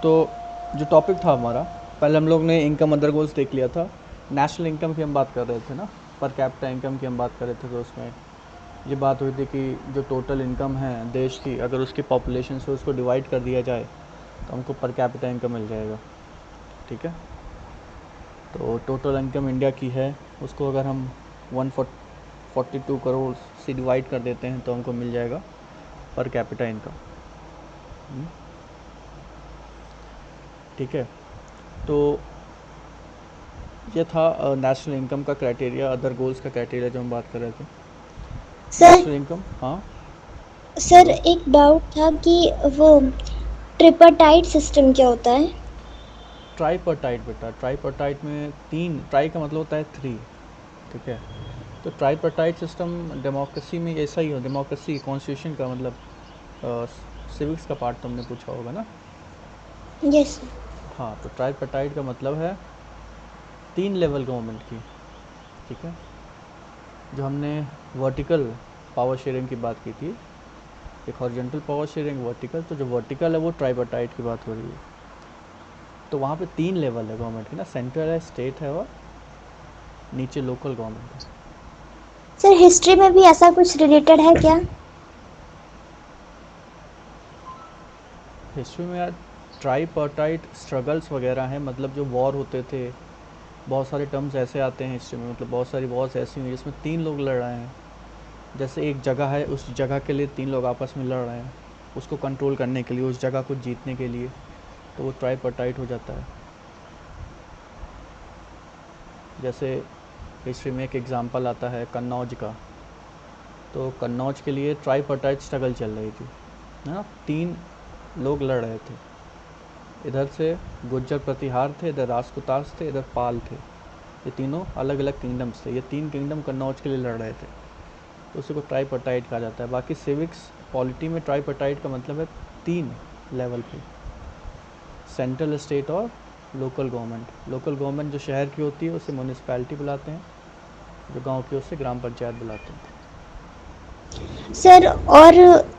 तो जो टॉपिक था हमारा, पहले हम लोग ने इनकम अदर गोल्स देख लिया था। नेशनल इनकम की हम बात कर रहे थे ना, पर कैपिटा इनकम की हम बात कर रहे थे। तो उसमें ये बात हुई थी कि जो टोटल इनकम है देश की, अगर उसकी पॉपुलेशन से उसको डिवाइड कर दिया जाए तो हमको पर कैपिटा इनकम मिल जाएगा। ठीक है, तो टोटल इनकम इंडिया की है, उसको अगर हम 142 करोड़ से डिवाइड कर देते हैं तो हमको मिल जाएगा पर कैपिटा इनकम। ठीक है, तो ये था नेशनल इनकम का क्राइटेरिया, अदर गोल्स का क्राइटेरिया जो हम बात कर रहे थे। सर नेशनल इनकम, हाँ सर बोलो। एक डाउट था कि वो ट्रिपाटाइट सिस्टम क्या होता है? ट्राईपर्टाइट बेटा, ट्राईपर्टाइट में तीन, ट्राई का मतलब होता है थ्री। ठीक है, तो ट्राईपर्टाइट सिस्टम डेमोक्रेसी में ऐसा ही हो, डेमोक्रेसी कॉन्स्टिट्यूशन का मतलब सिविक्स का पार्ट तुमने पूछा होगा ना। Yes sir. हाँ, तो ट्राईपर्टाइट का मतलब है तीन लेवल गवर्नमेंट की। ठीक है, जो हमने वर्टिकल पावर शेयरिंग की बात की थी, एक हॉरिजॉन्टल पावर शेयरिंग, वर्टिकल, तो जो वर्टिकल है वो ट्राईपर्टाइट की बात हो रही है। तो वहाँ पे तीन लेवल है गवर्नमेंट की ना, सेंट्रल है, स्टेट है और नीचे लोकल गवर्नमेंट है। सर हिस्ट्री में भी ऐसा कुछ रिलेटेड है क्या? हिस्ट्री में यार ट्राईपर्टाइट स्ट्रगल्स वगैरह हैं, मतलब जो वॉर होते थे, बहुत सारे टर्म्स ऐसे आते हैं हिस्ट्री में, मतलब बहुत सारी वॉर्स ऐसी हुई जिसमें तीन लोग लड़ रहे हैं। जैसे एक जगह है, उस जगह के लिए तीन लोग आपस में लड़ रहे हैं, उसको कंट्रोल करने के लिए, उस जगह को जीतने के लिए, तो वो ट्राईपर्टाइट हो जाता है। जैसे हिस्ट्री में एक एग्ज़ाम्पल आता है कन्नौज का। तो कन्नौज के लिए ट्राईपर्टाइट स्ट्रगल चल रही थी, है ना, तीन लोग लड़ रहे थे। इधर से गुज्जर प्रतिहार थे, इधर राजपूतास थे, इधर पाल थे। ये तीनों अलग अलग किंगडम्स थे, ये तीन किंगडम कन्नौज के लिए लड़ रहे थे। तो उसी को ट्राईपर्टाइट कहा जाता है। बाकी सिविक्स पॉलिटी में ट्राईपर्टाइट का मतलब है तीन लेवल पे, सेंट्रल, स्टेट और लोकल गवर्नमेंट। लोकल गवर्नमेंट जो शहर की होती है उसे म्यूनिसपैलिटी बुलाते हैं, जो गांव की उसे ग्राम पंचायत बुलाते हैं। सर और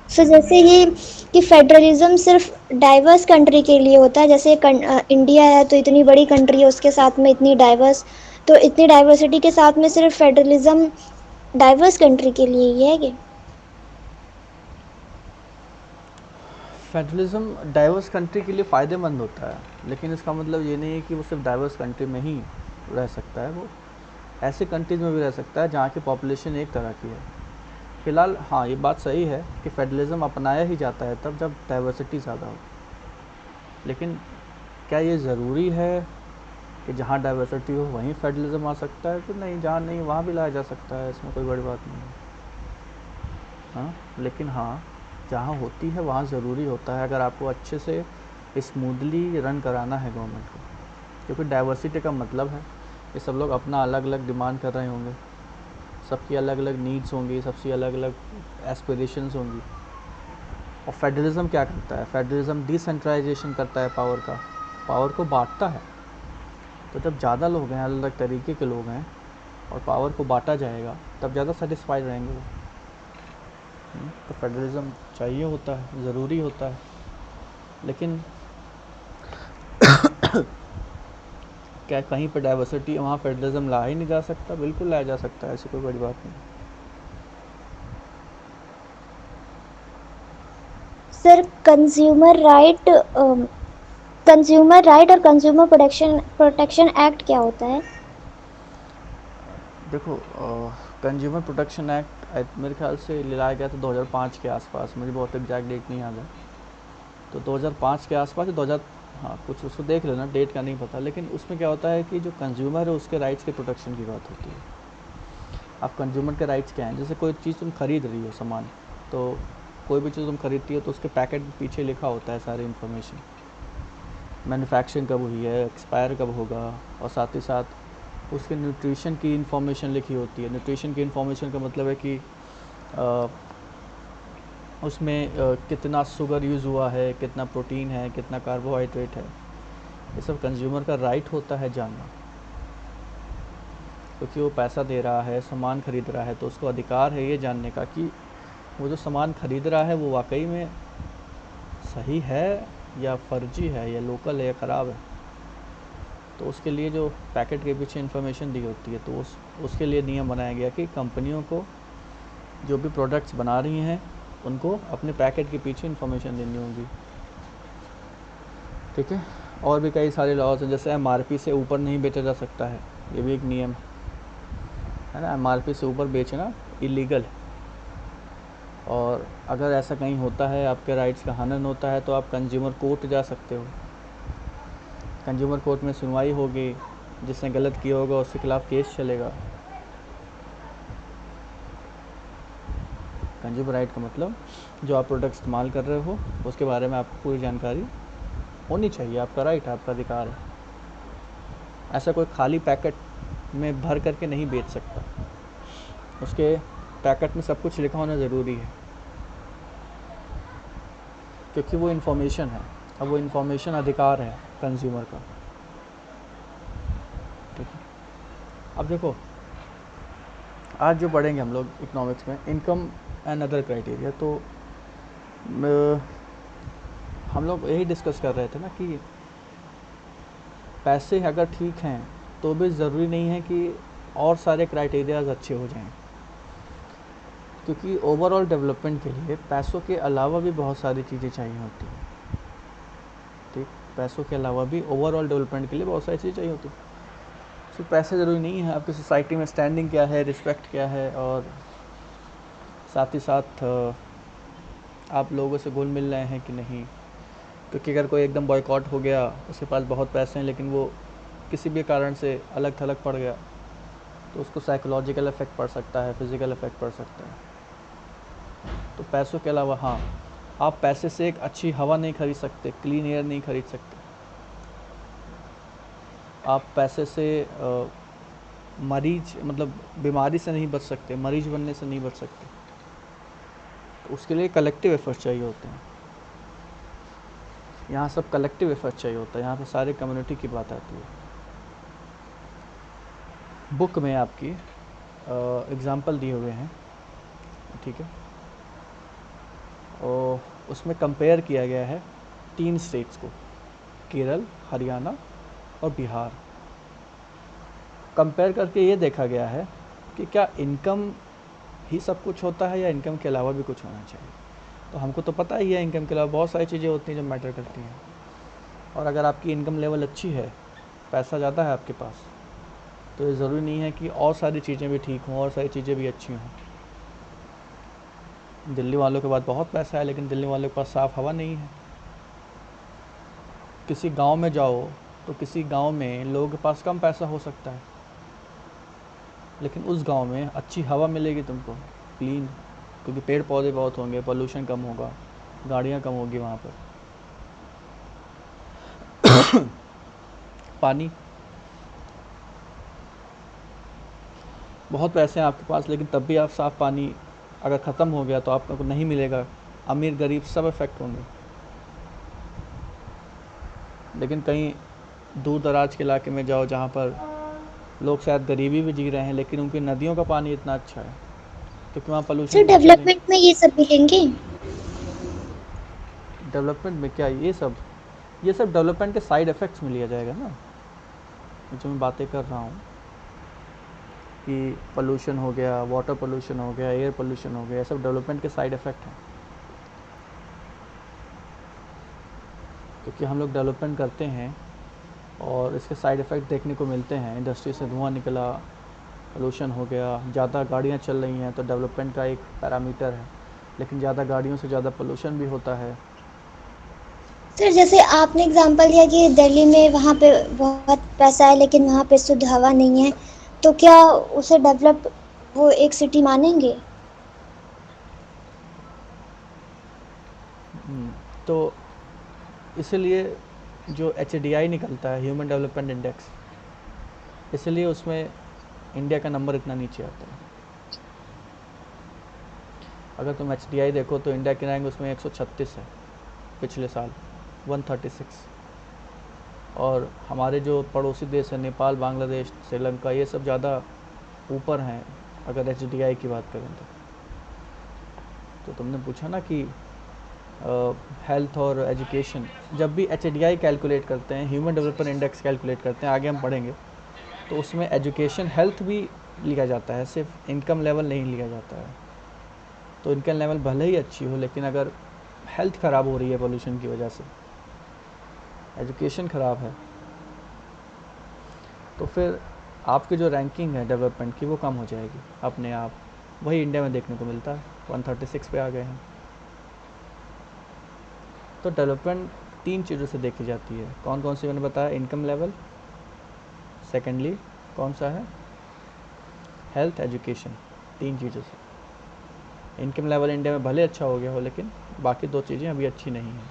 सर जैसे ये कि फेडरलिज्म सिर्फ डाइवर्स कंट्री के लिए होता है, जैसे इंडिया है तो इतनी बड़ी कंट्री है, उसके साथ में इतनी डाइवर्स, तो इतनी डाइवर्सिटी के साथ में सिर्फ फेडरलिज्म डाइवर्स कंट्री के लिए ही है क्या? फेडरलिज्म डाइवर्स कंट्री के लिए फ़ायदेमंद होता है, लेकिन इसका मतलब ये नहीं है कि वो सिर्फ डाइवर्स कंट्री में ही रह सकता है। वो ऐसे कंट्रीज़ में भी रह सकता है जहाँ की पॉपुलेशन एक तरह की है। फ़िलहाल हाँ, ये बात सही है कि फेडरलिज्म अपनाया ही जाता है तब जब डाइवर्सिटी ज़्यादा हो। लेकिन क्या ये ज़रूरी है कि जहाँ डाइवर्सिटी हो वहीं फेडरलिज्म आ सकता है? तो नहीं, जहाँ नहीं वहाँ भी लाया जा सकता है, इसमें कोई बड़ी बात नहीं है। हाँ, लेकिन हाँ, जहाँ होती है वहाँ ज़रूरी होता है, अगर आपको अच्छे से स्मूथली रन कराना है गवर्नमेंट को। क्योंकि डाइवर्सिटी का मतलब है कि सब लोग अपना अलग अलग डिमांड कर रहे होंगे, सबकी अलग अलग नीड्स होंगी, सबकी अलग अलग एस्पिरेशंस होंगी। और फेडरलिज्म क्या करता है? फेडरलिज्म डिसेंट्रलाइजेशन करता है पावर का, पावर को बांटता है। तो जब ज़्यादा लोग हैं, अलग अलग तरीके के लोग हैं, और पावर को बांटा जाएगा, तब ज़्यादा सेटिस्फाइड रहेंगे वो। तो फेडरलिज्म चाहिए होता है, ज़रूरी होता है, लेकिन क्या कहीं पर डाइवर्सिटी है वहाँ फेडरलिज्म ला ही नहीं जा सकता? बिल्कुल लाया जा सकता है, ऐसी कोई बड़ी बात नहीं। सर कंज्यूमर राइट और कंज्यूमर प्रोटेक्शन प्रोटेक्शन एक्ट क्या होता है? देखो, कंज्यूमर प्रोटेक्शन एक्ट मेरे ख्याल से लाया गया था 2005 के आसपास, मुझे बहुत एग्जैक्ट डेट नहीं याद है। तो 2005 के आसपास, 2000, हाँ कुछ, उसको देख लेना, डेट का नहीं पता। लेकिन उसमें क्या होता है कि जो कंज्यूमर है उसके राइट्स के प्रोटेक्शन की बात होती है। अब कंज्यूमर के राइट्स क्या हैं? जैसे कोई चीज़ तुम खरीद रही हो, सामान, तो कोई भी चीज़ तुम खरीदती हो तो उसके पैकेट में पीछे लिखा होता है सारी इन्फॉर्मेशन, मैन्युफैक्चरिंग कब हुई है, एक्सपायर कब होगा, और साथ ही साथ उसके न्यूट्रिशन की इन्फॉर्मेशन लिखी होती है। न्यूट्रिशन की इन्फॉर्मेशन का मतलब है कि अ, उसमें कितना शुगर यूज़ हुआ है, कितना प्रोटीन है, कितना कार्बोहाइड्रेट है। ये सब कंज्यूमर का राइट होता है जानना, क्योंकि वो पैसा दे रहा है, सामान खरीद रहा है, तो उसको अधिकार है ये जानने का कि वो जो सामान खरीद रहा है वो वाकई में सही है या फर्जी है या लोकल है या ख़राब है, तो उसके लिए जो पैकेट के पीछे इन्फॉर्मेशन दी होती है, तो उसके लिए नियम बनाया गया कि कंपनियों को जो भी प्रोडक्ट्स बना रही हैं उनको अपने पैकेट के पीछे इन्फॉर्मेशन देनी होगी। ठीक है। और भी कई सारे लॉज हैं, जैसे MRP से ऊपर नहीं बेचा जा सकता है, ये भी एक नियम है ना। MRP से ऊपर बेचना इलीगल है, और अगर ऐसा कहीं होता है, आपके राइट्स का हनन होता है, तो आप कंज्यूमर कोर्ट जा सकते हो। कंज्यूमर कोर्ट में सुनवाई होगी, जिसने गलत किया होगा उसके खिलाफ केस चलेगा। कंज्यूमर राइट का मतलब जो आप प्रोडक्ट इस्तेमाल कर रहे हो उसके बारे में आपको पूरी जानकारी होनी चाहिए, आपका राइट है, आपका अधिकार है। ऐसा कोई खाली पैकेट में भर करके नहीं बेच सकता, उसके पैकेट में सब कुछ लिखा होना ज़रूरी है, क्योंकि वो इन्फॉर्मेशन है। अब वो इन्फॉर्मेशन अधिकार है कंज्यूमर का। ठीक है। अब देखो, आज जो पढ़ेंगे हम लोग इकोनॉमिक्स में इनकम एंड अदर क्राइटेरिया, तो हम लोग यही डिस्कस कर रहे थे ना कि पैसे अगर ठीक हैं तो भी ज़रूरी नहीं है कि और सारे क्राइटेरियाज अच्छे हो जाएं, क्योंकि ओवरऑल डेवलपमेंट के लिए पैसों के अलावा भी बहुत सारी चीज़ें चाहिए होती हैं। ठीक, पैसों के अलावा भी ओवरऑल डेवलपमेंट के लिए बहुत सारी चीज़ें चाहिए होती हैं। सिर्फ पैसे ज़रूरी नहीं है, आपकी सोसाइटी में स्टैंडिंग क्या है, रिस्पेक्ट क्या है, और साथ ही साथ आप लोगों से घुल मिल रहे हैं कि नहीं। क्योंकि अगर कोई एकदम बॉयकॉट हो गया, उसके पास बहुत पैसे हैं लेकिन वो किसी भी कारण से अलग थलग पड़ गया, तो उसको साइकोलॉजिकल इफ़ेक्ट पड़ सकता है, फिज़िकल इफ़ेक्ट पड़ सकता है। तो पैसों के अलावा हाँ, आप पैसे से एक अच्छी हवा नहीं खरीद सकते, क्लीन एयर नहीं खरीद सकते। आप पैसे से मरीज मतलब बीमारी से नहीं बच सकते, मरीज बनने से नहीं बच सकते। तो उसके लिए कलेक्टिव एफर्ट चाहिए होते हैं। यहाँ सब कलेक्टिव एफर्ट चाहिए होता है, यहाँ पे सारे कम्युनिटी की बात आती है। बुक में आपकी एग्ज़ाम्पल दिए हुए हैं, ठीक है, और उसमें कंपेयर किया गया है 3 स्टेट्स को, केरल, हरियाणा और बिहार। कंपेयर करके ये देखा गया है कि क्या इनकम ही सब कुछ होता है या इनकम के अलावा भी कुछ होना चाहिए। तो हमको तो पता ही है इनकम के अलावा बहुत सारी चीज़ें होती हैं जो मैटर करती हैं, और अगर आपकी इनकम लेवल अच्छी है, पैसा ज़्यादा है आपके पास, तो ये ज़रूरी नहीं है कि और सारी चीज़ें भी ठीक हों और सारी चीज़ें भी अच्छी हों। दिल्ली वालों के पास बहुत पैसा है लेकिन दिल्ली वालों के पास साफ़ हवा नहीं है। किसी गांव में जाओ तो किसी गांव में लोगों के पास कम पैसा हो सकता है, लेकिन उस गांव में अच्छी हवा मिलेगी तुमको, क्लीन, क्योंकि पेड़ पौधे बहुत होंगे, पोल्यूशन कम होगा, गाड़ियाँ कम होगी वहाँ पर। पानी, बहुत पैसे हैं आपके पास लेकिन तब भी आप साफ़ पानी अगर ख़त्म हो गया तो आपको नहीं मिलेगा, अमीर गरीब सब इफ़ेक्ट होंगे। लेकिन कहीं दूर दराज के इलाके में जाओ जहाँ पर लोग शायद गरीबी भी जी रहे हैं लेकिन उनकी नदियों का पानी इतना अच्छा है, क्योंकि वहाँ पोल्यूशन सर बिल्कुल नहीं। डेवलपमेंट में ये सब मिलेंगे? डेवलपमेंट में क्या, ये सब डेवलपमेंट के साइड इफ़ेक्ट्स में लिया जाएगा ना, जो मैं बातें कर रहा हूँ कि पोल्यूशन हो गया, वाटर पोल्यूशन हो गया, एयर पोल्यूशन हो गया, ये सब डेवलपमेंट के साइड इफ़ेक्ट हैं। क्योंकि हम लोग डेवलपमेंट करते हैं और इसके साइड इफ़ेक्ट देखने को मिलते हैं। इंडस्ट्री से धुआं निकला, पोल्यूशन हो गया, ज़्यादा गाड़ियाँ चल रही हैं तो डेवलपमेंट का एक पैरामीटर है, लेकिन ज़्यादा गाड़ियों से ज़्यादा पोल्यूशन भी होता है। सर जैसे आपने एग्जांपल दिया कि दिल्ली में वहाँ पे बहुत पैसा है लेकिन वहाँ पे शुद्ध हवा नहीं है, तो क्या उसे डेवलप वो एक सिटी मानेंगे? तो इसीलिए जो HDI निकलता है, ह्यूमन डेवलपमेंट इंडेक्स, इसलिए उसमें इंडिया का नंबर इतना नीचे आता है। अगर तुम HDI देखो तो इंडिया की रैंक उसमें 136 है, पिछले साल 136। और हमारे जो पड़ोसी देश हैं, नेपाल, बांग्लादेश, श्रीलंका, ये सब ज़्यादा ऊपर हैं अगर HDI की बात करें तो। तुमने पूछा ना कि हेल्थ और एजुकेशन, जब भी HDI कैलकुलेट करते हैं, ह्यूमन डेवलपमेंट इंडेक्स कैलकुलेट करते हैं, आगे हम पढ़ेंगे, तो उसमें एजुकेशन हेल्थ भी लिया जाता है, सिर्फ इनकम लेवल नहीं लिया जाता है। तो इनकम लेवल भले ही अच्छी हो, लेकिन अगर हेल्थ ख़राब हो रही है पोल्यूशन की वजह से, एजुकेशन ख़राब है, तो फिर आपकी जो रैंकिंग है डेवलपमेंट की वो कम हो जाएगी अपने आप। वही इंडिया में देखने को मिलता है, 136 पे आ गए हैं। तो डेवलपमेंट 3 चीज़ों से देखी जाती है। कौन कौन सी मैंने बताया? इनकम लेवल, सेकेंडली कौन सा है? हेल्थ, एजुकेशन, 3 चीज़ों से। इनकम लेवल इंडिया में भले अच्छा हो गया हो, लेकिन बाकी 2 चीज़ें अभी अच्छी नहीं हैं।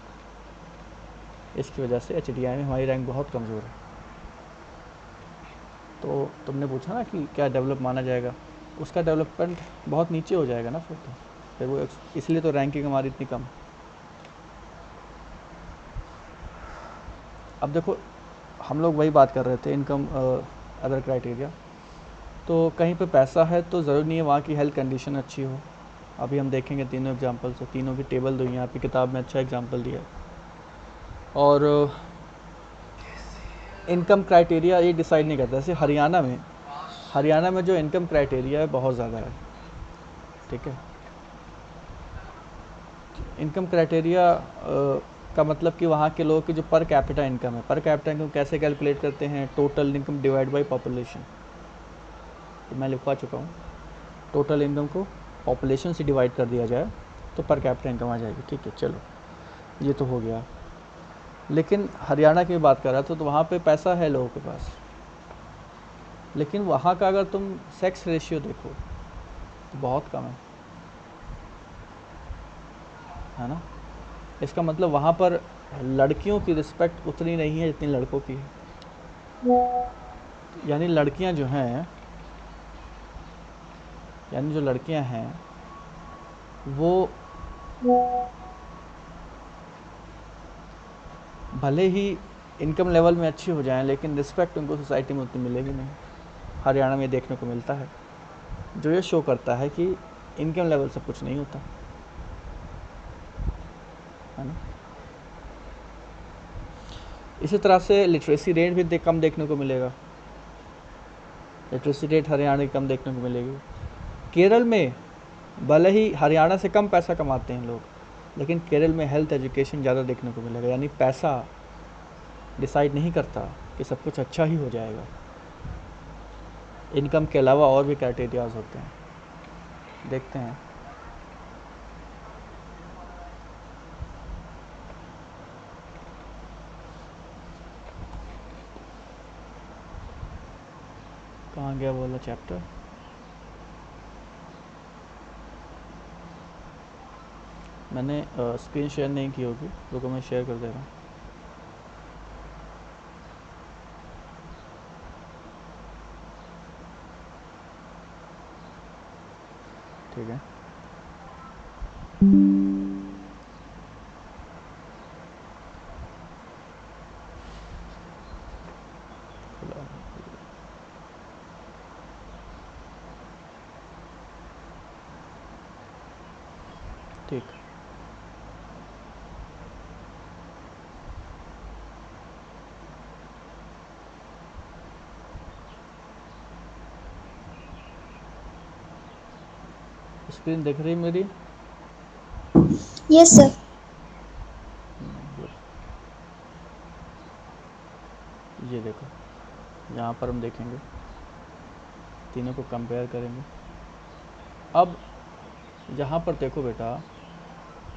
इसकी वजह से HDI में हमारी रैंक बहुत कमज़ोर है। तो तुमने पूछा ना कि क्या डेवलप माना जाएगा, उसका डेवलपमेंट बहुत नीचे हो जाएगा ना फिर वो इसलिए तो रैंकिंग हमारी इतनी कम। अब देखो, हम लोग वही बात कर रहे थे, इनकम अदर क्राइटेरिया। तो कहीं पे पैसा है तो ज़रूरी नहीं है वहाँ की हेल्थ कंडीशन अच्छी हो। अभी हम देखेंगे तीनों एग्जांपल से, तीनों की टेबल दी है आपकी किताब में, अच्छा एग्जांपल दिया है। और इनकम क्राइटेरिया ये डिसाइड नहीं करता। जैसे हरियाणा में जो इनकम क्राइटेरिया है बहुत ज़्यादा है, ठीक है। इनकम क्राइटेरिया का मतलब कि वहाँ के लोगों की जो पर कैपिटा इनकम है, पर कैपिटा इनकम कैसे कैलकुलेट करते हैं? Total income divide by population. तो मैं लिखवा चुका हूँ, टोटल इनकम को पॉपुलेशन से डिवाइड कर दिया जाए तो पर कैपिटा इनकम आ जाएगी, ठीक है। चलो, ये तो हो गया। लेकिन हरियाणा की बात कर रहा था, तो वहाँ पे पैसा है लोगों के पास, लेकिन वहाँ का अगर तुम सेक्स रेशियो देखो तो बहुत कम है ना। इसका मतलब वहाँ पर लड़कियों की रिस्पेक्ट उतनी नहीं है जितनी लड़कों की है। यानी लड़कियाँ जो हैं, यानी जो लड़कियाँ हैं वो भले ही इनकम लेवल में अच्छी हो जाएं, लेकिन रिस्पेक्ट उनको सोसाइटी में उतनी मिलेगी नहीं। हरियाणा में देखने को मिलता है, जो ये शो करता है कि इनकम लेवल से कुछ नहीं होता, है ना। इसी तरह से लिटरेसी रेट भी कम देखने को मिलेगा। लिटरेसी रेट हरियाणा की कम देखने को मिलेगी। केरल में भले ही हरियाणा से कम पैसा कमाते हैं लोग, लेकिन केरल में हेल्थ एजुकेशन ज़्यादा देखने को मिलेगा। यानी पैसा डिसाइड नहीं करता कि सब कुछ अच्छा ही हो जाएगा। इनकम के अलावा और भी क्राइटेरियाज होते हैं, देखते हैं। कहाँ गया बोला चैप्टर? मैंने स्क्रीन शेयर नहीं की होगी, रुको मैं शेयर कर दे रहा हूँ। ठीक है, ठीक। स्क्रीन दिख रही मेरी? Yes sir. ये देखो, यहाँ पर हम देखेंगे, तीनों को कंपेयर करेंगे। अब यहाँ पर देखो बेटा,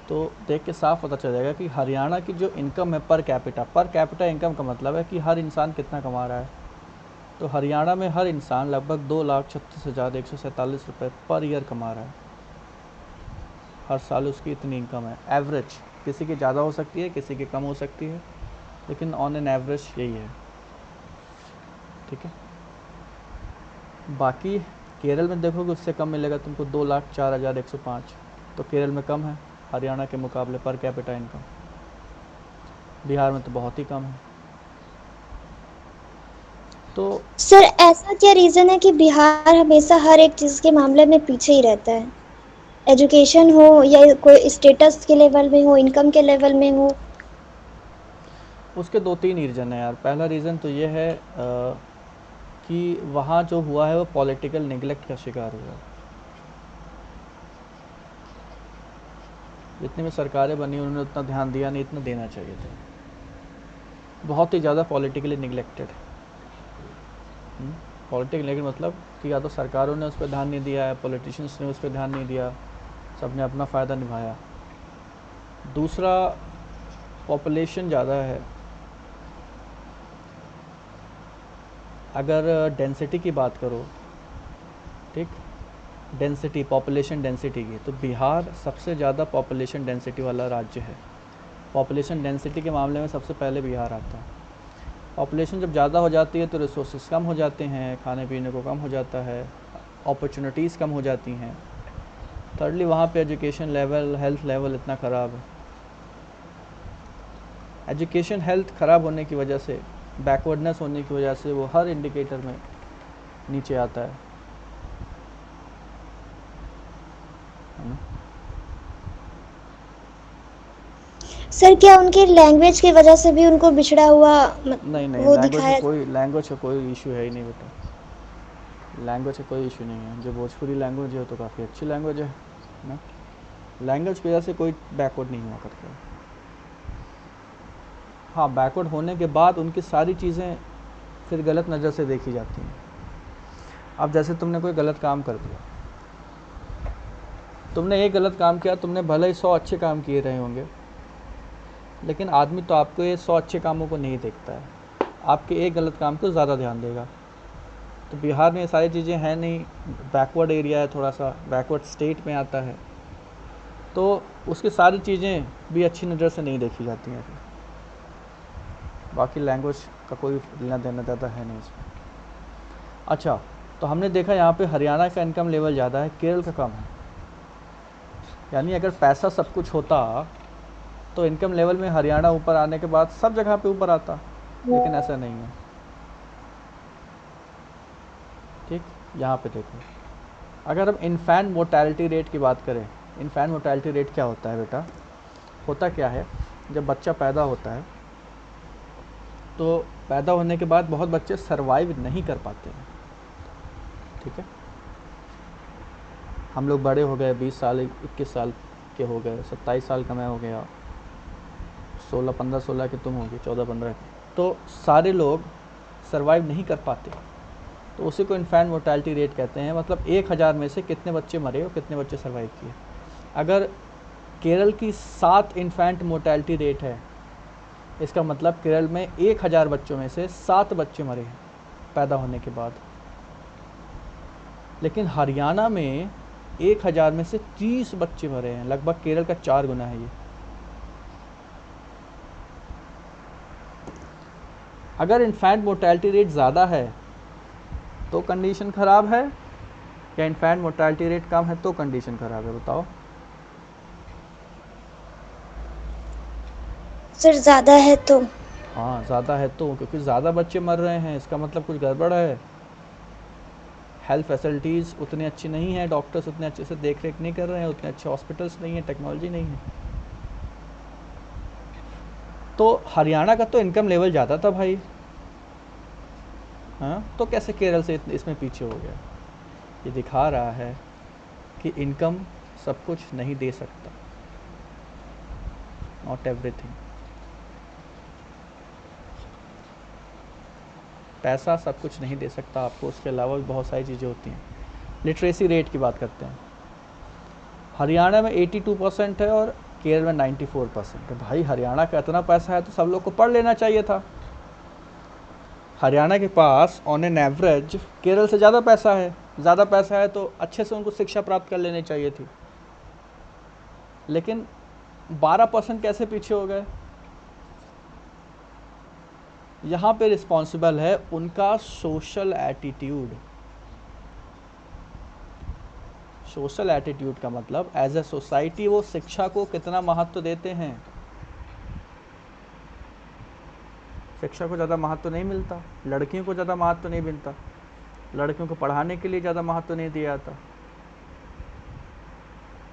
तो देख के साफ पता चल जाएगा कि हरियाणा की जो इनकम है पर कैपिटा इनकम का मतलब है कि हर इंसान कितना कमा रहा है। तो हरियाणा में हर इंसान लगभग 2,36,147 रुपये पर ईयर कमा रहा है। हर साल उसकी इतनी इनकम है, एवरेज। किसी की ज़्यादा हो सकती है, किसी की कम हो सकती है, लेकिन ऑन एन एवरेज यही है, ठीक है। बाकी केरल में देखोगे उससे कम मिलेगा तुमको, 2,04,105। तो केरल में कम है हरियाणा के मुकाबले पर कैपिटा इनकम। बिहार में तो बहुत ही कम है। तो सर ऐसा क्या रीजन है कि बिहार हमेशा हर एक चीज के मामले में पीछे ही रहता है? एजुकेशन हो या कोई स्टेटस के लेवल में हो, इनकम के लेवल में हो? उसके 2-3 रीज़न है यार। पहला रीज़न तो ये है कि वहाँ जो हुआ है वो पॉलिटिकल नेगलेक्ट का शिकार हुआ है। जितनी भी सरकारें बनी उन्होंने उतना ध्यान दिया नहीं, इतना देना चाहिए था। बहुत ही ज़्यादा पॉलिटिकली निगलेक्टेड। पॉलिटिकल नेगलेक्ट मतलब कि या तो सरकारों ने उस पर ध्यान नहीं दिया है, पॉलिटिशियंस ने उस पर ध्यान नहीं दिया, सबने अपना फ़ायदा निभाया। दूसरा, पॉपुलेशन ज़्यादा है। अगर डेंसिटी की बात करो, ठीक, डेंसिटी, पॉपुलेशन डेंसिटी की, तो बिहार सबसे ज़्यादा पॉपुलेशन डेंसिटी वाला राज्य है। पॉपुलेशन डेंसिटी के मामले में सबसे पहले बिहार आता है। पॉपुलेशन जब ज़्यादा हो जाती है तो रिसोर्सेज कम हो जाते हैं, खाने पीने को कम हो जाता है, अपॉर्चुनिटीज़ कम हो जाती हैं। थर्डली, वहाँ पे एजुकेशन लेवल, हेल्थ लेवल इतना ख़राब है। एजुकेशन हेल्थ ख़राब होने की वजह से, बैकवर्डनेस होने की वजह से वो हर इंडिकेटर में नीचे आता है ना? सर क्या उनकी लैंग्वेज की वजह से भी उनको बिछड़ा हुआ नहीं नहीं, वो दिखाया? लैंग्वेज का कोई इशू है ही नहीं बेटा। लैंग्वेज का कोई इशू नहीं है। जो भोजपुरी लैंग्वेज है तो काफ़ी अच्छी लैंग्वेज है ना। लैंग्वेज की वजह से कोई बैकवर्ड नहीं हुआ करता। हाँ, बैकवर्ड होने के बाद उनकी सारी चीज़ें फिर गलत नज़र से देखी जाती हैं। अब जैसे तुमने कोई गलत काम कर दिया, तुमने एक गलत काम किया, तुमने भले ही 100 अच्छे काम किए रहे होंगे, लेकिन आदमी तो आपको ये 100 अच्छे कामों को नहीं देखता है, आपके एक गलत काम को ज़्यादा ध्यान देगा। तो बिहार में ये सारी चीज़ें हैं नहीं, बैकवर्ड एरिया है, थोड़ा सा बैकवर्ड स्टेट में आता है, तो उसकी सारी चीज़ें भी अच्छी नज़र से नहीं देखी जाती हैं। बाकी लैंग्वेज का कोई लेना देना ज़्यादा है नहीं इसमें। अच्छा, तो हमने देखा यहाँ पे हरियाणा का इनकम लेवल ज़्यादा है, केरल का कम है। यानी अगर पैसा सब कुछ होता तो इनकम लेवल में हरियाणा ऊपर आने के बाद सब जगह पे ऊपर आता, लेकिन ऐसा नहीं है। ठीक, यहाँ पे देखो, अगर हम इन्फेंट मोर्टेलिटी रेट की बात करें, इन्फेंट मोर्टेलिटी रेट क्या होता है बेटा? होता क्या है, जब बच्चा पैदा होता है तो पैदा होने के बाद बहुत बच्चे सरवाइव नहीं कर पाते हैं। ठीक है, हम लोग बड़े हो गए, 20 साल 21 साल के हो गए, 27 साल का मैं हो गया, 15-16 के तुम हो गए, 14-15 के, तो सारे लोग सरवाइव नहीं कर पाते। तो उसी को इन्फेंट मोर्टेलिटी रेट कहते हैं। मतलब 1000 में से कितने बच्चे मरे और कितने बच्चे सरवाइव किए। अगर केरल की 7 इन्फेंट मोर्टेलिटी रेट है, इसका मतलब केरल में 1000 बच्चों में से 7 बच्चे मरे हैं पैदा होने के बाद। लेकिन हरियाणा में 1000 में से 30 बच्चे मरे हैं, लगभग केरल का 4 गुना है ये। अगर इन्फेंट मोर्टेलिटी रेट ज़्यादा है तो कंडीशन ख़राब है, या इन्फेंट मोर्टेलिटी रेट कम है तो कंडीशन ख़राब है? बताओ। सर ज़्यादा है तो। हाँ, ज़्यादा है तो, क्योंकि ज़्यादा बच्चे मर रहे हैं, इसका मतलब कुछ गड़बड़ है। हेल्थ फैसिलिटीज़ उतनी अच्छी नहीं है, डॉक्टर्स उतने अच्छे से देख रेख नहीं कर रहे हैं, उतने अच्छे हॉस्पिटल्स नहीं हैं, टेक्नोलॉजी नहीं है। तो हरियाणा का तो इनकम लेवल ज़्यादा था भाई, हाँ, तो कैसे केरल से इसमें पीछे हो गया? ये दिखा रहा है कि इनकम सब कुछ नहीं दे सकता, नॉट एवरीथिंग। पैसा सब कुछ नहीं दे सकता आपको, उसके अलावा भी बहुत सारी चीज़ें होती हैं। लिटरेसी रेट की बात करते हैं, हरियाणा में 82% है और केरल में 94% है। भाई हरियाणा का इतना पैसा है तो सब लोग को पढ़ लेना चाहिए था। हरियाणा के pass on an average Kerala से ज़्यादा पैसा है, ज़्यादा पैसा है तो अच्छे से उनको शिक्षा प्राप्त कर लेनी चाहिए थी। लेकिन 12% कैसे पीछे हो गए? यहाँ पे रिस्पॉन्सिबल है उनका सोशल एटीट्यूड। सोशल एटीट्यूड का मतलब एज ए सोसाइटी वो शिक्षा को कितना महत्व देते हैं। शिक्षा को ज़्यादा महत्व नहीं मिलता, लड़कियों को ज़्यादा महत्व नहीं मिलता, लड़कियों को पढ़ाने के लिए ज़्यादा महत्व नहीं दिया जाता।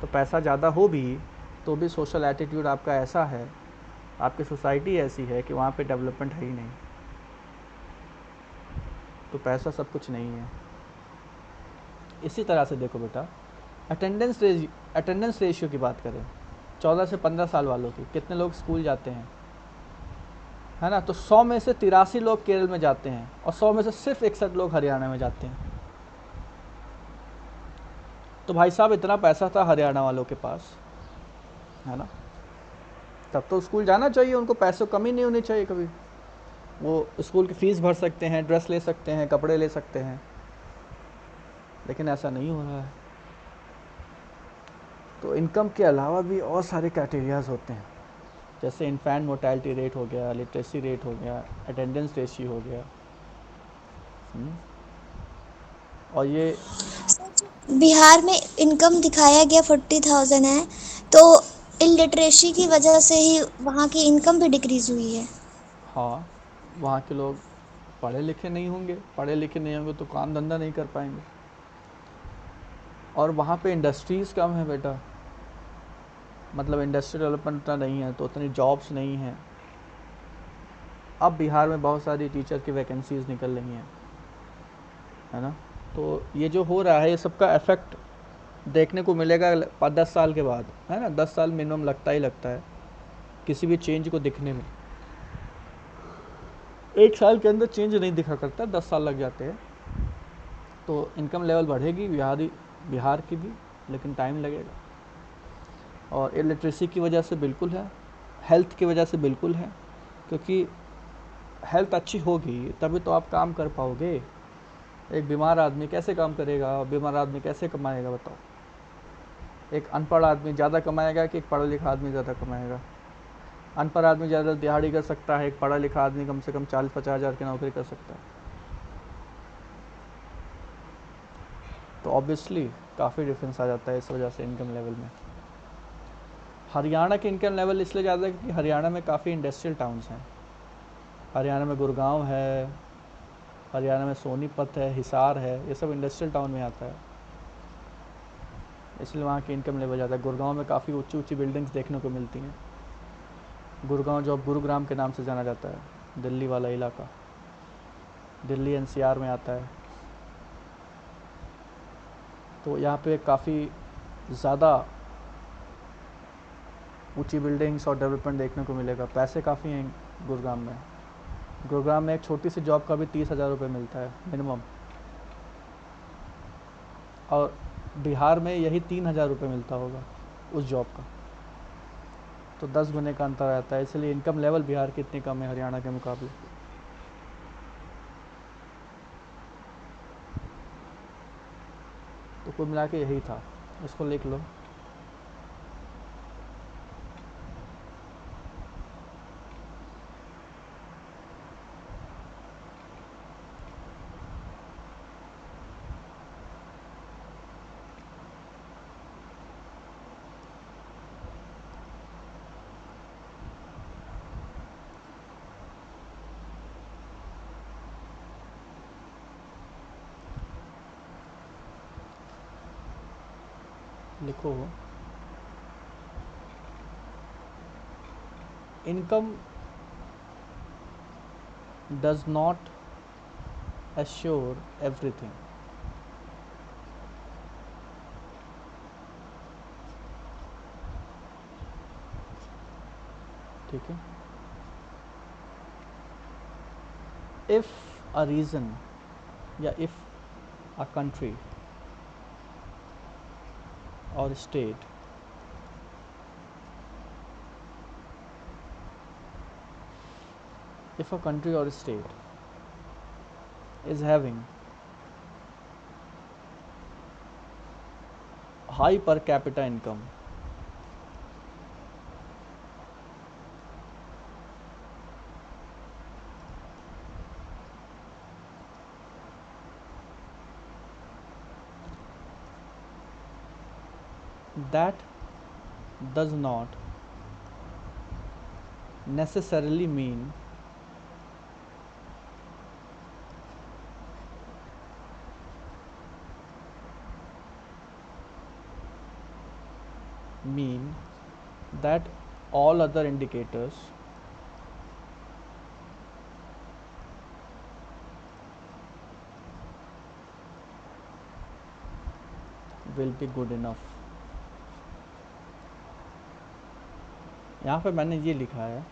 तो पैसा ज़्यादा हो भी तो भी सोशल एटीट्यूड आपका ऐसा है, आपकी सोसाइटी ऐसी है कि वहाँ पे डेवलपमेंट है ही नहीं, तो पैसा सब कुछ नहीं है। इसी तरह से देखो बेटा, अटेंडेंस रेशियो की बात करें, 14 से 15 साल वालों की, कितने लोग स्कूल जाते हैं, है ना? तो 100 में से 83 लोग केरल में जाते हैं और 100 में से सिर्फ 61 लोग हरियाणा में जाते हैं। तो भाई साहब इतना पैसा था हरियाणा वालों के पास, है ना, तब तो स्कूल जाना चाहिए उनको, पैसों कमी नहीं होनी चाहिए कभी। वो स्कूल की फ़ीस भर सकते हैं, ड्रेस ले सकते हैं, कपड़े ले सकते हैं, लेकिन ऐसा नहीं हो रहा है। तो इनकम के अलावा भी और सारे क्राइटेरियाज होते हैं, जैसे इन्फेंट मोर्टेलिटी रेट हो गया, लिटरेसी रेट हो गया, अटेंडेंस रेशियो हो गया। और ये बिहार में इनकम दिखाया गया 40,000 है, तो इलिटरेसी की वजह से ही वहाँ की इनकम भी डिक्रीज हुई है। हाँ, वहाँ के लोग पढ़े लिखे नहीं होंगे, पढ़े लिखे नहीं होंगे तो काम धंधा नहीं कर पाएंगे, और वहाँ पे इंडस्ट्रीज़ कम है बेटा, मतलब इंडस्ट्री डेवलपमेंट उतना नहीं है, तो उतनी जॉब्स नहीं हैं। अब बिहार में बहुत सारी टीचर की वैकेंसीज़ निकल रही हैं, है ना? तो ये जो हो रहा है, ये सबका इफ़ेक्ट देखने को मिलेगा 5-10 साल के बाद, है ना? 10 साल मिनिमम लगता ही लगता है किसी भी चेंज को दिखने में। 1 साल के अंदर चेंज नहीं दिखा करता, 10 साल लग जाते हैं। तो इनकम लेवल बढ़ेगी बिहार की भी, लेकिन टाइम लगेगा। और इलिटरेसी की वजह से बिल्कुल है, हेल्थ की वजह से बिल्कुल है, क्योंकि हेल्थ अच्छी होगी तभी तो आप काम कर पाओगे। एक बीमार आदमी कैसे काम करेगा, और बीमार आदमी कैसे कमाएगा बताओ? एक अनपढ़ आदमी ज़्यादा कमाएगा कि एक पढ़ा लिखा आदमी ज़्यादा कमाएगा? अनपढ़ आदमी ज़्यादा दिहाड़ी कर सकता है, एक पढ़ा लिखा आदमी कम से कम 40-50 हज़ार की नौकरी कर सकता है। तो ऑब्वियसली काफ़ी डिफरेंस आ जाता है इस वजह से इनकम लेवल में। हरियाणा के इनकम लेवल इसलिए ज़्यादा है क्योंकि हरियाणा में काफ़ी इंडस्ट्रियल टाउन्स हैं। हरियाणा में गुड़गांव है, हरियाणा में सोनीपत है, हिसार है, ये सब इंडस्ट्रियल टाउन में आता है, इसलिए वहाँ की इनकम लेवल ज़्यादा है। गुड़गांव में काफ़ी ऊंची ऊंची बिल्डिंग्स देखने को मिलती हैं। गुड़गांव जो अब गुरुग्राम के नाम से जाना जाता है, दिल्ली वाला इलाका, दिल्ली एनसीआर में आता है। तो यहाँ पे काफ़ी ज़्यादा ऊंची बिल्डिंग्स और डेवलपमेंट देखने को मिलेगा। पैसे काफ़ी हैं गुरुग्राम में। गुरुग्राम में एक छोटी सी जॉब का भी 30,000 रुपये मिलता है मिनिमम, और बिहार में यही 3,000 रुपये मिलता होगा उस जॉब का। तो 10 गुने का अंतर आता है, इसलिए इनकम लेवल बिहार की इतनी कम है हरियाणा के मुकाबले। तो कुल मिला के यही था, इसको लिख लो। लिखो, income does not assure everything. ठीक है? इफ़ अ रीज़न या इफ़ अ कंट्री और state if a country or state is having high per capita income, that does not necessarily mean mean that all other indicators will be good enough. यहाँ पे मैंने ये लिखा है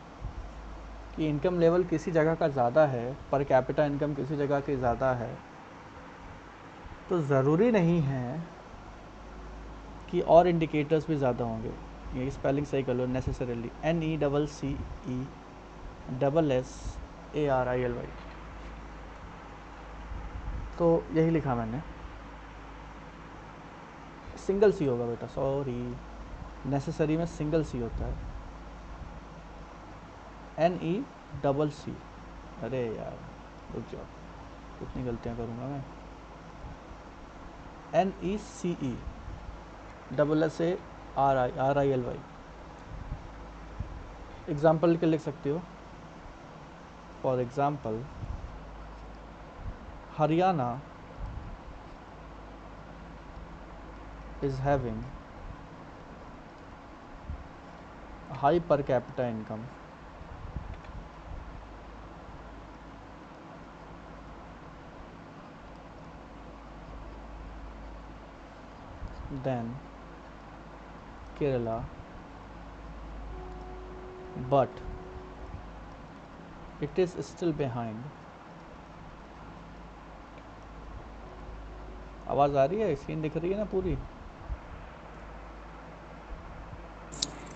कि income level किसी जगह का ज़्यादा है, पर कैपिटा इनकम किसी जगह की ज़्यादा है, तो ज़रूरी नहीं है कि और इंडिकेटर्स भी ज़्यादा होंगे. ये स्पेलिंग सही कर लो, नेसेसरीली, NECESSARILY. तो यही लिखा मैंने. सिंगल सी होगा बेटा, सॉरी, नेसेसरी में सिंगल सी होता है, NECC. अरे यार रुक जाओ, कितनी गलतियाँ करूँगा मैं. NECESSARILY. एग्जाम्पल के लिख सकती हो. For example, Haryana is having high per capita income than Kerala, but it is still behind. आवाज़ आ रही है? स्क्रीन दिख रही है ना पूरी?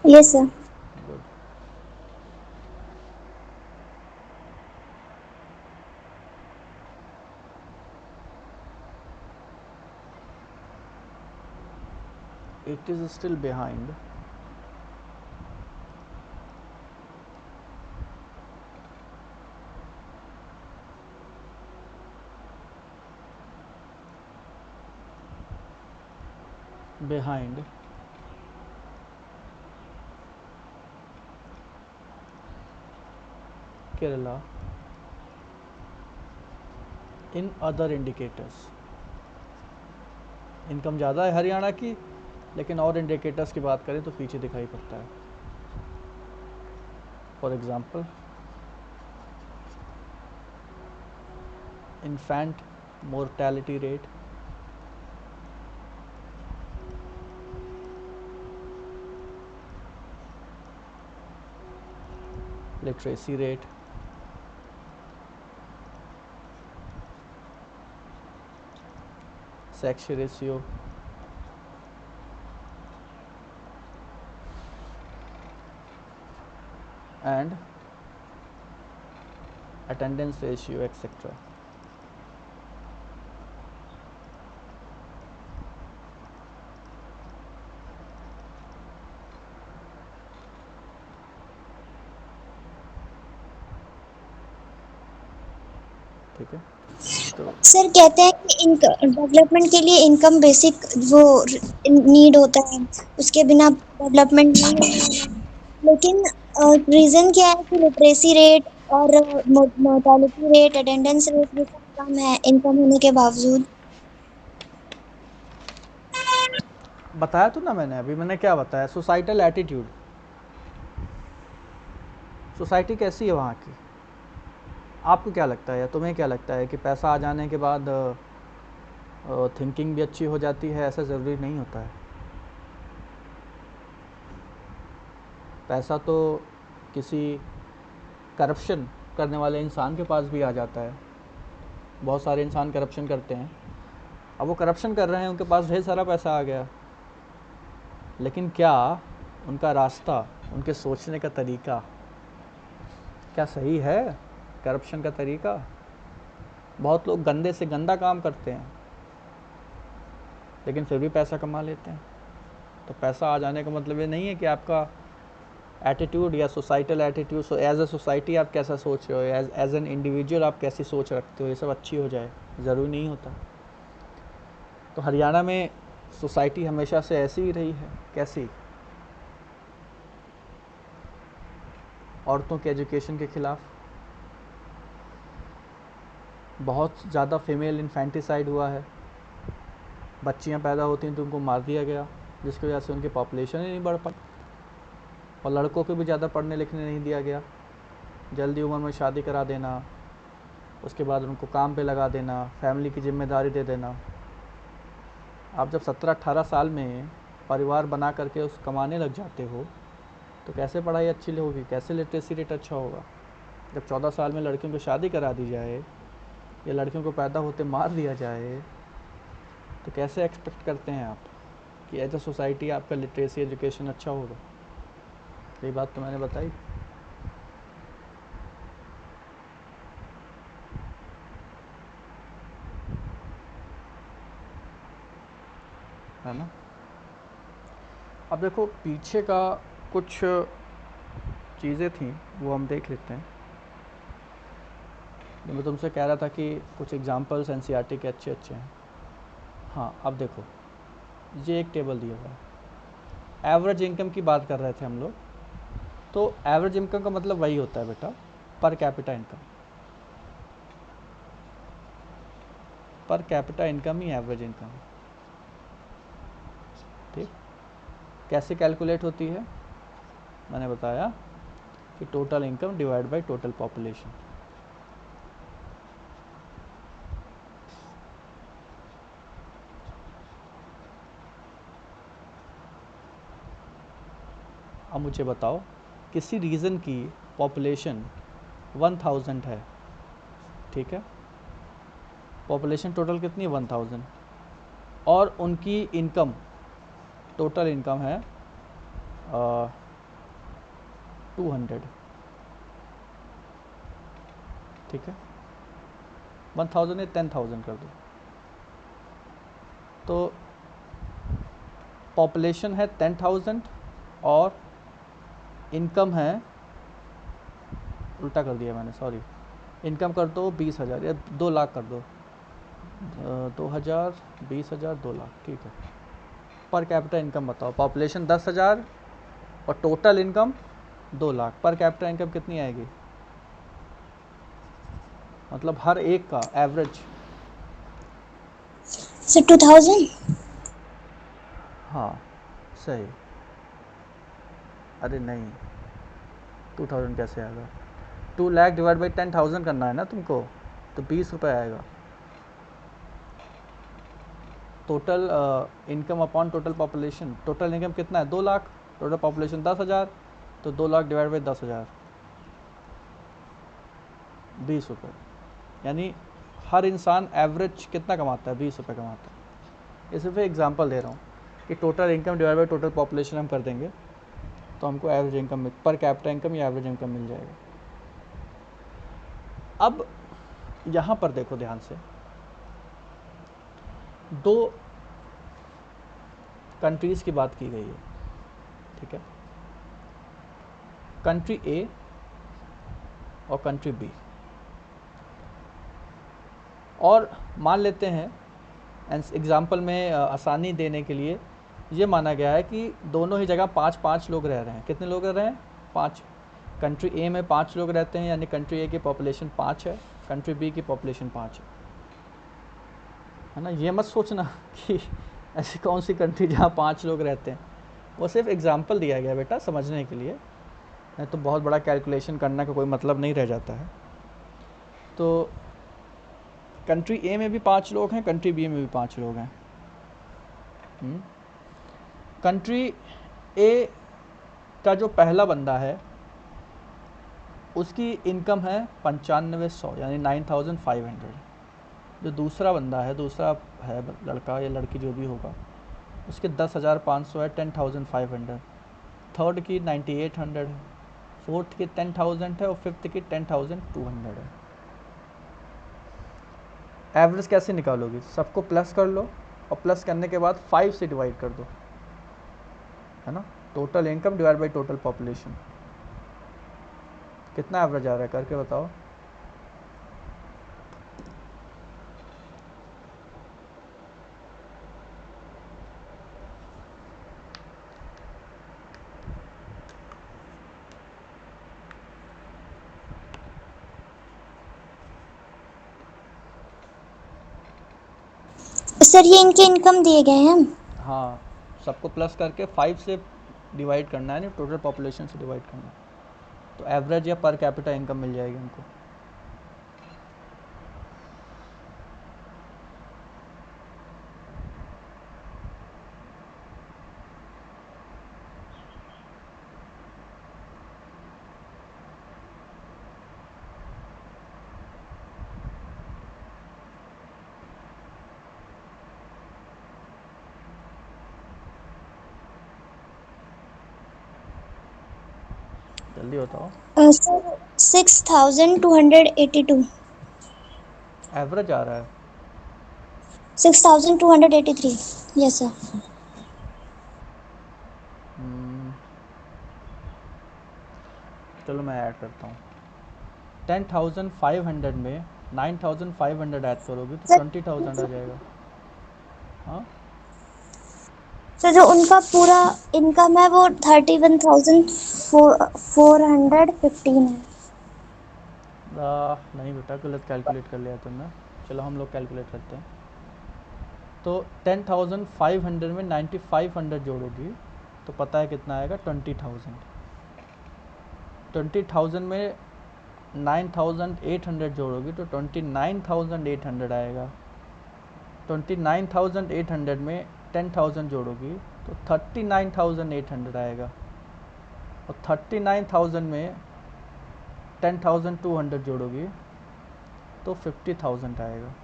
Yes, sir. Good. It is still behind Kerala in other indicators. Income ज़्यादा है हरियाणा की, लेकिन और इंडिकेटर्स की बात करें तो पीछे दिखाई पड़ता है. For example, infant mortality rate, literacy rate, sex ratio, and attendance ratio, etc. ठीक है. तो सर कहते हैं कि डेवलपमेंट के लिए इनकम बेसिक वो नीड होता है, उसके बिना डेवलपमेंट नहीं होगा. लेकिन रीज़न क्या है कि लिटरेसी रेट और मोर्टेलिटी रेट, अटेंडेंस रेट ये सब कम है इनकम होने के बावजूद. बताया तो ना मैंने अभी. मैंने क्या बताया? Societal attitude. सोसाइटी कैसी है वहाँ की? आपको क्या लगता है या तुम्हें क्या लगता है कि पैसा आ जाने के बाद थिंकिंग भी अच्छी हो जाती है? ऐसा ज़रूरी नहीं होता है. पैसा तो किसी करप्शन करने वाले इंसान के पास भी आ जाता है. बहुत सारे इंसान करप्शन करते हैं. अब वो करप्शन कर रहे हैं, उनके पास ढेर सारा पैसा आ गया, लेकिन क्या उनका रास्ता, उनके सोचने का तरीका क्या सही है? करप्शन का तरीका. बहुत लोग गंदे से गंदा काम करते हैं, लेकिन फिर भी पैसा कमा लेते हैं. तो पैसा आ जाने का मतलब ये नहीं है कि आपका एटीट्यूड या societal attitude, as a society आप कैसा सोच रहे हो, एज एन इंडिविजुअल आप कैसी सोच रखते हो, ये सब अच्छी हो जाए, ज़रूरी नहीं होता. तो हरियाणा में सोसाइटी हमेशा से ऐसी ही रही है. कैसी? औरतों के एजुकेशन के ख़िलाफ़. बहुत ज़्यादा फीमेल इन्फेंटिसाइड हुआ है. बच्चियां पैदा होती हैं तो उनको मार दिया गया. जिसकी वजह से उनकी पॉपुलेशन ही नहीं बढ़ पाई। और लड़कों को भी ज़्यादा पढ़ने लिखने नहीं दिया गया, जल्दी उम्र में शादी करा देना, उसके बाद उनको काम पे लगा देना, फैमिली की जिम्मेदारी दे देना। आप जब 17-18 साल में परिवार बना करके उस कमाने लग जाते हो तो कैसे पढ़ाई अच्छी होगी, कैसे लिटरेसी रेट अच्छा होगा। जब 14 साल में लड़कियों को शादी करा दी जाए या लड़कियों को पैदा होते मार दिया जाए तो कैसे एक्सपेक्ट करते हैं आप कि एज अ सोसाइटी आपका लिटरेसी एजुकेशन अच्छा होगा। यही बात तो मैंने बताई। है ना। अब देखो पीछे का कुछ चीज़ें थी वो हम देख लेते हैं। मैं तुमसे कह रहा था कि कुछ एग्जांपल्स एनसीईआरटी के अच्छे अच्छे हैं। हाँ अब देखो ये एक टेबल दिया हुआ है, एवरेज इनकम की बात कर रहे थे हम लोग। तो एवरेज इनकम का मतलब वही होता है बेटा, per capita income. Per capita income ही एवरेज इनकम है। ठीक, कैसे कैलकुलेट होती है, मैंने बताया कि total income divide by total population. अब मुझे बताओ किसी रीजन की पॉपुलेशन 1000 है, ठीक है, पॉपुलेशन टोटल कितनी है 1000, और उनकी इनकम टोटल इनकम है 200, ठीक है, 1000 या 10,000 कर दो। तो पॉपुलेशन है 10,000 और इनकम है, उल्टा कर दिया मैंने, सॉरी, इनकम कर दो 20,000 या 2 लाख कर दो, 2,000, 20,000, 2 लाख, ठीक है। पर कैपिटा इनकम बताओ, पॉपुलेशन 10,000 और टोटल इनकम 2 लाख, पर कैपिटा इनकम कितनी आएगी, मतलब हर एक का एवरेज। सर 2000। हाँ सही। अरे नहीं, 2000 कैसे आएगा, 2 लाख डिवाइड बाई 10,000 करना है ना तुमको, तो 20 रुपये आएगा। Total income upon total population, total income कितना है 2 लाख, टोटल पॉपुलेशन 10,000, तो 2 लाख डिवाइड बाई 10,000, 20 रुपये। यानी हर इंसान एवरेज कितना कमाता है, 20 रुपये कमाता है। ये सिर्फ एग्जांपल दे रहा हूँ कि total income divide by total population हम कर देंगे तो हमको average income, per capita income या एवरेज इनकम मिल जाएगा। अब यहाँ पर देखो ध्यान से, 2 कंट्रीज़ की बात की गई है, ठीक है, कंट्री ए और कंट्री बी। और मान लेते हैं एग्जाम्पल में आसानी देने के लिए ये माना गया है कि दोनों ही जगह 5-5 लोग रह रहे हैं। कितने लोग रह रहे हैं, 5। कंट्री ए में 5 लोग रहते हैं, यानी कंट्री ए की पॉपुलेशन 5 है, कंट्री बी की पॉपुलेशन 5 है ना। ये मत सोचना कि ऐसी कौन सी कंट्री जहाँ 5 लोग रहते हैं, वो सिर्फ एग्जाम्पल दिया गया बेटा समझने के लिए, नहीं तो बहुत बड़ा कैलकुलेशन करने का कोई मतलब नहीं रह जाता है। तो कंट्री ए में भी 5 लोग हैं, कंट्री बी में भी 5 लोग हैं। कंट्री ए का जो पहला बंदा है उसकी इनकम है 9500 यानी 9,500। जो दूसरा बंदा है, दूसरा है लड़का या लड़की जो भी होगा, उसके 10,500 है, 10,500। थर्ड की 9,800 है, फोर्थ की 10,000 है और फिफ्थ की 10,200 है। एवरेज कैसे निकालोगी, सबको प्लस कर लो और प्लस करने के बाद 5 से डिवाइड कर दो, है ना। Total income divide by total population, कितना एवरेज आ रहा है करके बताओ। सर ये इनके इनकम दिए गए हैं। हाँ सबको प्लस करके 5 से डिवाइड करना है, नहीं टोटल पॉपुलेशन से डिवाइड करना है, तो एवरेज या पर कैपिटा इनकम मिल जाएगी उनको। जल्दी बताओ। सर 6282, एवरेज आ रहा है। 6283, यस सर। चलो मैं ऐड करता हूँ। 10,500 में 9,500 ऐड करोगे तो सर 20,000 आ जाएगा। हाँ सर जो उनका पूरा इनकम है वो 31,415 है। नहीं बेटा, गलत कैलकुलेट कर लिया तुमने। चलो हम लोग कैलकुलेट करते हैं। तो 10,500 में 9,500 जोड़ोगी तो पता है कितना आएगा, 20,000। 20,000 में 9,800 जोड़ोगी तो 29,800 आएगा। 29,800 में 10,000 जोड़ोगी तो 39,800 आएगा। और 39,000 में 10,200 जोड़ोगी तो 50,000 आएगा।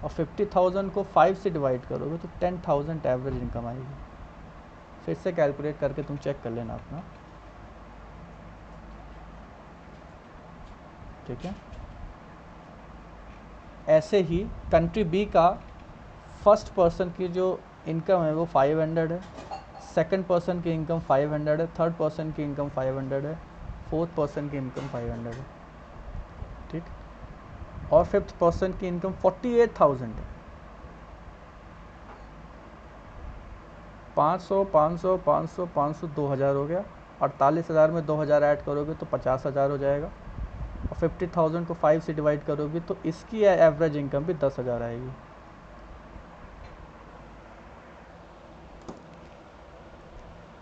और 50,000 को 5 से डिवाइड करोगे तो 10,000 एवरेज इनकम आएगी। फिर से कैलकुलेट करके तुम चेक कर लेना अपना, ठीक है। ऐसे ही कंट्री बी का फर्स्ट पर्सन की जो इनकम है वो 500 है, सेकंड पर्सन की इनकम 500 है, थर्ड पर्सन की इनकम 500 है, फोर्थ पर्सन की इनकम 500 है, ठीक। और फिफ्थ पर्सन की इनकम 48,000 है। 500 500 500 500 2,000 हो गया। 48,000 में 2,000 ऐड करोगे तो 50,000 हो जाएगा। और 50,000 को 5 से डिवाइड करोगे तो इसकी एवरेज इनकम भी 10,000 आएगी।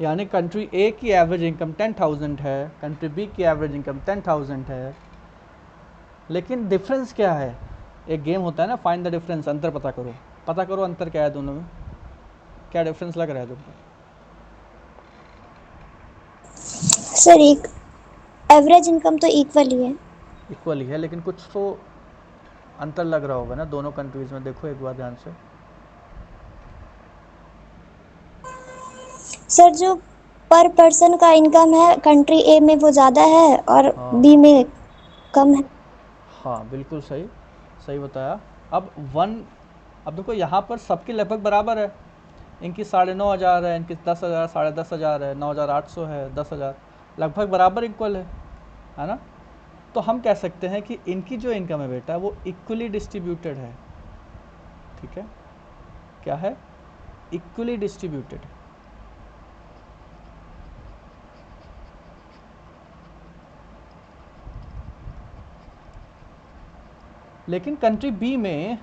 यानी कंट्री ए की एवरेज इनकम 10,000 है, कंट्री बी की एवरेज इनकम 10,000 है। लेकिन डिफरेंस क्या है? एक गेम होता है ना, फाइंड द डिफरेंस, अंतर पता करो। पता करो अंतर क्या है दोनों में, क्या डिफरेंस लग रहा है तुमको? सर एक एवरेज इनकम तो इक्वल ही है। इक्वल ही है, लेकिन कुछ तो अंतर लग रहा होगा ना दोनों कंट्रीज में। देखो एक बार ध्यान से। सर जो पर पर्सन का इनकम है कंट्री ए में वो ज़्यादा है और हाँ बी में कम है। हाँ बिल्कुल सही, सही बताया। अब देखो यहाँ पर सबकी लगभग बराबर है। इनकी 9,500 है, इनकी 10,000, 10,500 है, 9,800 है, 10,000, लगभग बराबर इक्वल है ना। तो हम कह सकते हैं कि इनकी जो इनकम है बेटा वो इक्वली डिस्ट्रीब्यूटेड है, ठीक है। क्या है? Equally distributed. लेकिन कंट्री बी में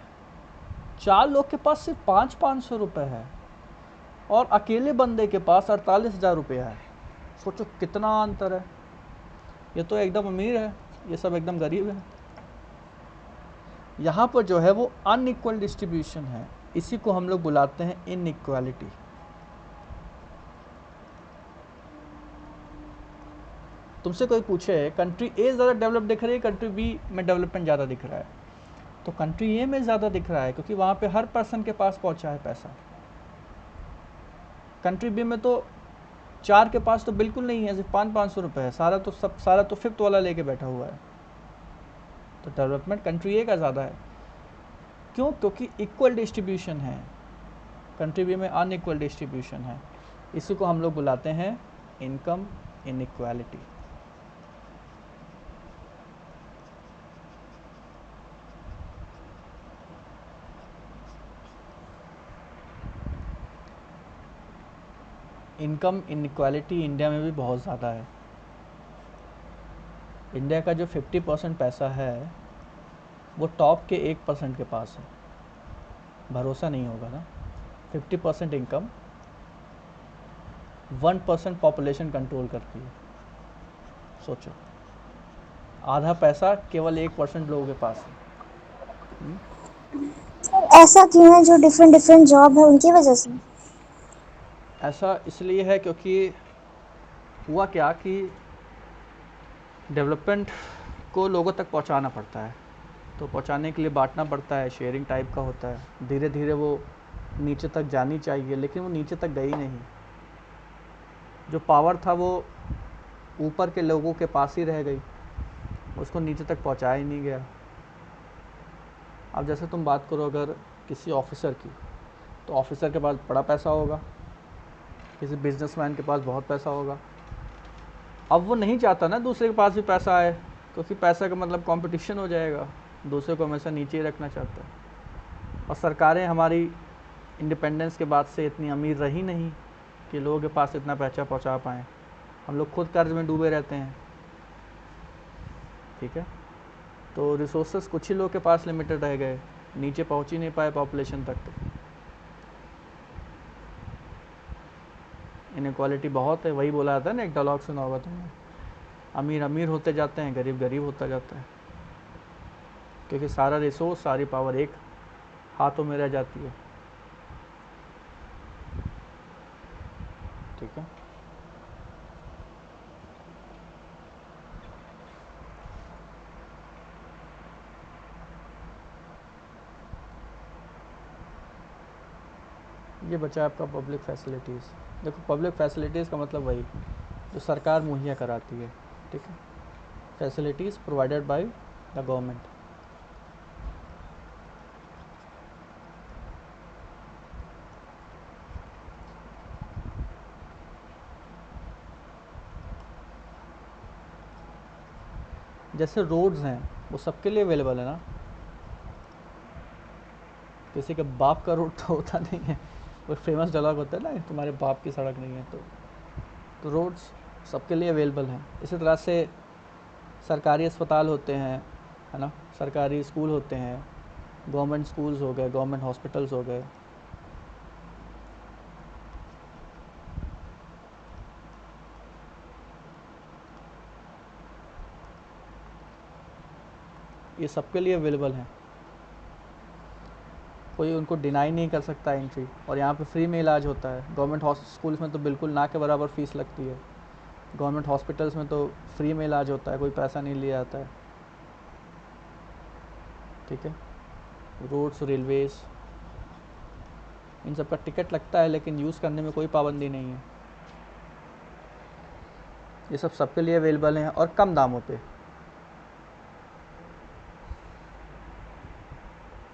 4 लोग के पास सिर्फ 500 रुपये है और अकेले बंदे के पास 48,000 रुपया है। सोचो कितना अंतर है। ये तो एकदम अमीर है, ये सब एकदम गरीब है। यहाँ पर जो है वो अनइक्वल डिस्ट्रीब्यूशन है, इसी को हम लोग बुलाते हैं इनइक्वालिटी। तुमसे कोई पूछे कंट्री ए ज़्यादा डेवलप दिख रही है, कंट्री बी में डेवलपमेंट ज़्यादा दिख रहा है, तो कंट्री ए में ज़्यादा दिख रहा है क्योंकि वहाँ पे हर पर्सन के पास पहुँचा है पैसा। कंट्री बी में तो 4 के पास तो बिल्कुल नहीं है, सिर्फ 500 रुपये है। सारा तो फिफ्थ वाला लेके बैठा हुआ है। तो डेवलपमेंट कंट्री ए का ज़्यादा है। क्यों? क्योंकि इक्वल डिस्ट्रीब्यूशन है। कंट्री बी में अनइक्वल डिस्ट्रीब्यूशन है, इसी को हम लोग बुलाते हैं income inequality. Income inequality India में भी बहुत ज़्यादा है। इंडिया का जो 50% पैसा है वो टॉप के 1% के पास है। भरोसा नहीं होगा ना। 50% इनकम 1% पॉपुलेशन कंट्रोल करती है। सोचो, आधा पैसा केवल 1% लोगों के पास है। सर ऐसा क्यों है, जो डिफरेंट डिफरेंट जॉब है उनकी वजह से? ऐसा इसलिए है क्योंकि हुआ क्या कि डेवलपमेंट को लोगों तक पहुंचाना पड़ता है, तो पहुंचाने के लिए बांटना पड़ता है, शेयरिंग टाइप का होता है। धीरे धीरे वो नीचे तक जानी चाहिए, लेकिन वो नीचे तक गई नहीं। जो पावर था वो ऊपर के लोगों के पास ही रह गई, उसको नीचे तक पहुंचाया ही नहीं गया। अब जैसे तुम बात करो अगर किसी ऑफिसर की, तो ऑफिसर के पास बड़ा पैसा होगा, किसी बिजनेसमैन के पास बहुत पैसा होगा। अब वो नहीं चाहता ना दूसरे के पास भी पैसा आए, क्योंकि पैसा का मतलब कंपटीशन हो जाएगा, दूसरे को हमेशा नीचे ही रखना चाहता है। और सरकारें हमारी इंडिपेंडेंस के बाद से इतनी अमीर रही नहीं कि लोगों के पास इतना पैसा पहुंचा पाएँ। हम लोग खुद कर्ज में डूबे रहते हैं। ठीक है, तो रिसोर्सेस कुछ ही लोग के पास लिमिटेड रह गए, नीचे पहुंच ही नहीं पाए पॉपुलेशन तक। तो इनक्वालिटी बहुत है। वही बोला था ना, एक डायलॉग सुना होगा तुमने, अमीर अमीर होते जाते हैं, गरीब गरीब होता जाता है, क्योंकि सारा रिसोर्स, सारी पावर एक हाथों में रह जाती है। ठीक है, ये बचा आपका पब्लिक फैसिलिटीज़। देखो, पब्लिक फैसिलिटीज़ का मतलब वही जो सरकार मुहैया कराती है। ठीक है, facilities provided by the government. जैसे रोड्स हैं, वो सबके लिए अवेलेबल है ना, किसी के बाप का रोड तो होता नहीं है। वो फेमस डायलॉग होता है ना, तुम्हारे बाप की सड़क नहीं है। तो रोड्स सबके लिए अवेलेबल हैं। इसी तरह से सरकारी अस्पताल होते हैं, है ना, सरकारी स्कूल होते हैं, गवर्नमेंट स्कूल्स हो गए, गवर्नमेंट हॉस्पिटल्स हो गए। ये सबके लिए अवेलेबल हैं, कोई उनको डिनाई नहीं कर सकता एंट्री। और यहाँ पे फ्री में इलाज होता है। गवर्नमेंट स्कूल्स में तो बिल्कुल ना के बराबर फ़ीस लगती है। गवर्नमेंट हॉस्पिटल्स में तो फ्री में इलाज होता है, कोई पैसा नहीं लिया जाता है। ठीक है, रोड्स, रेलवेज़, इन सब का टिकट लगता है, लेकिन यूज़ करने में कोई पाबंदी नहीं है। ये सब सबके लिए अवेलेबल हैं और कम दामों पे।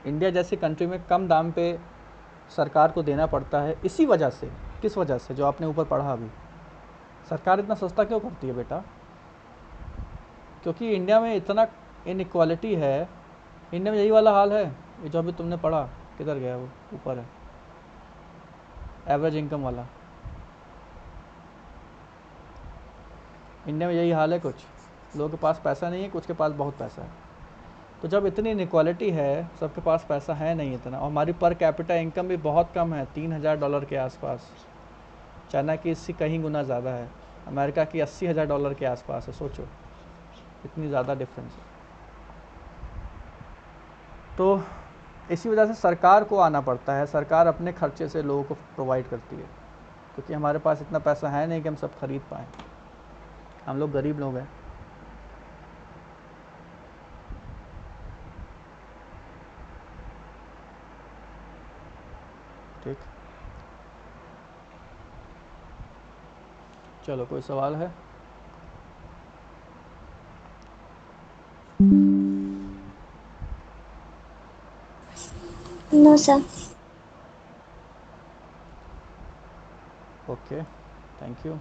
इंडिया जैसी कंट्री में कम दाम पे सरकार को देना पड़ता है, इसी वजह से। किस वजह से? जो आपने ऊपर पढ़ा अभी। सरकार इतना सस्ता क्यों करती है बेटा? क्योंकि इंडिया में इतना इनइक्वालिटी है। इंडिया में यही वाला हाल है। ये जो अभी तुमने पढ़ा, किधर गया वो? ऊपर है, एवरेज इनकम वाला। इंडिया में यही हाल है। कुछ लोगों के पास पैसा नहीं है, कुछ के पास बहुत पैसा है। तो जब इतनी इनइक्वालिटी है, सबके पास पैसा है नहीं इतना, और हमारी पर कैपिटा इनकम भी बहुत कम है, $3000 के आसपास। चाइना की इससे कहीं गुना ज़्यादा है। अमेरिका की $80,000 के आसपास है। सोचो, इतनी ज़्यादा डिफरेंस है। तो इसी वजह से सरकार को आना पड़ता है। सरकार अपने खर्चे से लोगों को प्रोवाइड करती है, क्योंकि हमारे पास इतना पैसा है नहीं कि हम सब खरीद पाएँ। हम लोग गरीब लोग हैं। ठीक, चलो, कोई सवाल है? No sir. Okay, thank you.